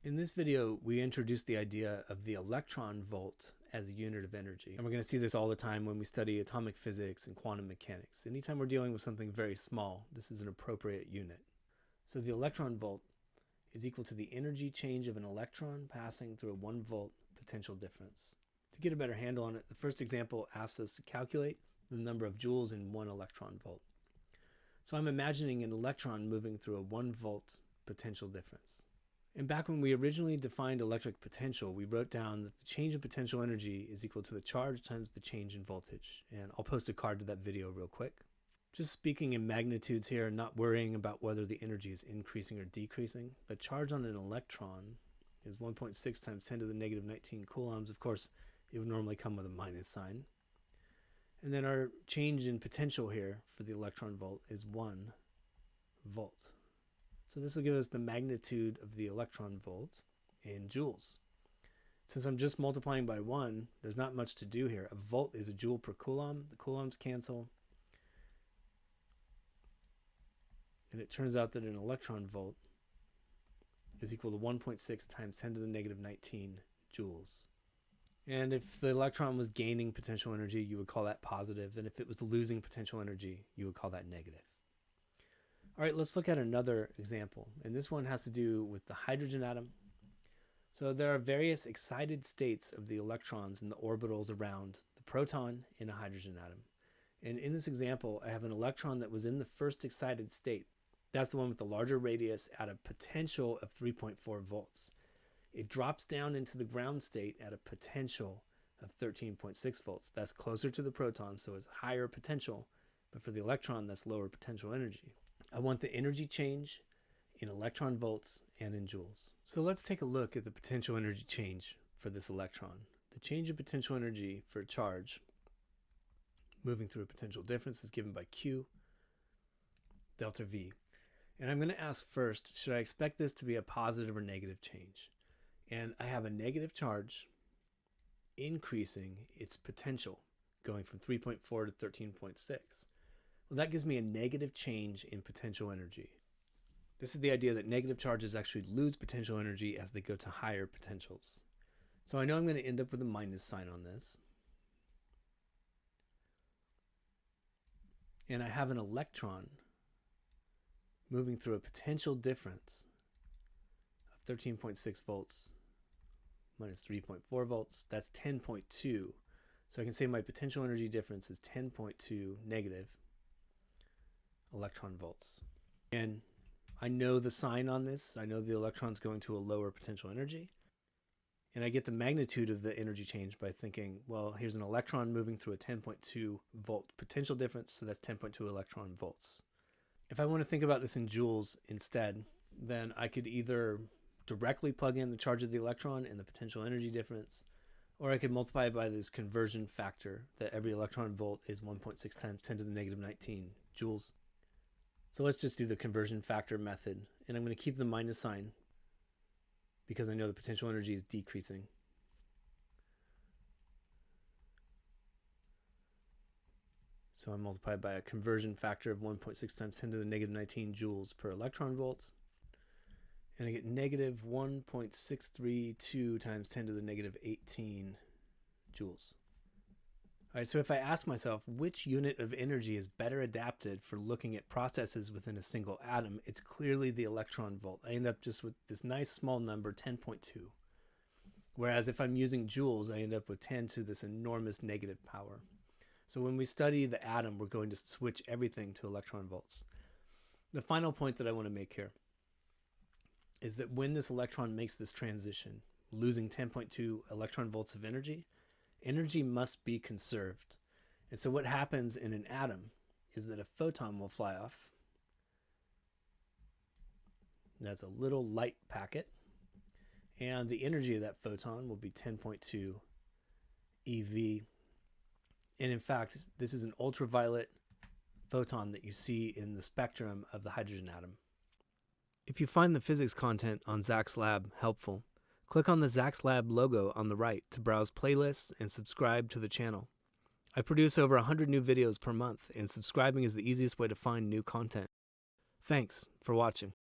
In this video, we introduced the idea of the electron volt as a unit of energy. And we're going to see this all the time when we study atomic physics and quantum mechanics. Anytime we're dealing with something very small, this is an appropriate unit. So the electron volt is equal to the energy change of an electron passing through a 1 volt potential difference. To get a better handle on it, the first example asks us to calculate the number of joules in 1 electron volt. So I'm imagining an electron moving through a 1 volt potential difference. And back when we originally defined electric potential, we wrote down that the change in potential energy is equal to the charge times the change in voltage. And I'll post a card to that video real quick. Just speaking in magnitudes here, not worrying about whether the energy is increasing or decreasing. The charge on an electron is 1.6 times 10 to the negative 19 coulombs. Of course, it would normally come with a minus sign. And then our change in potential here for the electron volt is 1 volt. So this will give us the magnitude of the electron volt in joules. Since I'm just multiplying by 1, there's not much to do here. A volt is a joule per coulomb. The coulombs cancel. And it turns out that an electron volt is equal to 1.6 times 10 to the negative 19 joules. And if the electron was gaining potential energy, you would call that positive. And if it was losing potential energy, you would call that negative. All right, let's look at another example. And this one has to do with the hydrogen atom. So there are various excited states of the electrons in the orbitals around the proton in a hydrogen atom. And in this example, I have an electron that was in the first excited state. That's the one with the larger radius at a potential of 3.4 volts. It drops down into the ground state at a potential of 13.6 volts. That's closer to the proton, so it's higher potential. But for the electron, that's lower potential energy. I want the energy change in electron volts and in joules. So let's take a look at the potential energy change for this electron. The change in potential energy for a charge moving through a potential difference is given by Q delta V. And I'm going to ask first, should I expect this to be a positive or negative change? And I have a negative charge increasing its potential, going from 3.4 to 13.6. Well, that gives me a negative change in potential energy. This is the idea that negative charges actually lose potential energy as they go to higher potentials. So I know I'm going to end up with a minus sign on this. And I have an electron moving through a potential difference of 13.6 volts minus 3.4 volts. That's 10.2. So I can say my potential energy difference is 10.2 negative electron volts. And I know the sign on this. I know the electron's going to a lower potential energy. And I get the magnitude of the energy change by thinking, well, here's an electron moving through a 10.2 volt potential difference, so that's 10.2 electron volts. If I want to think about this in joules instead, then I could either directly plug in the charge of the electron and the potential energy difference, or I could multiply it by this conversion factor that every electron volt is 1.6 times 10 to the negative 19 joules. So let's just do the conversion factor method, and I'm going to keep the minus sign because I know the potential energy is decreasing. So I multiply by a conversion factor of 1.6 times 10 to the negative 19 joules per electron volts, and I get negative 1.632 times 10 to the negative 18 joules. All right, so if I ask myself which unit of energy is better adapted for looking at processes within a single atom, it's clearly the electron volt. I end up just with this nice small number, 10.2. Whereas if I'm using joules, I end up with 10 to this enormous negative power. So when we study the atom, we're going to switch everything to electron volts. The final point that I want to make here is that when this electron makes this transition, losing 10.2 electron volts of energy, energy must be conserved. And so what happens in an atom is that a photon will fly off. That's a little light packet. And the energy of that photon will be 10.2 eV. And in fact, this is an ultraviolet photon that you see in the spectrum of the hydrogen atom. If you find the physics content on Zach's Lab helpful, click on the Zach's Lab logo on the right to browse playlists and subscribe to the channel. I produce over 100 new videos per month, and subscribing is the easiest way to find new content. Thanks for watching.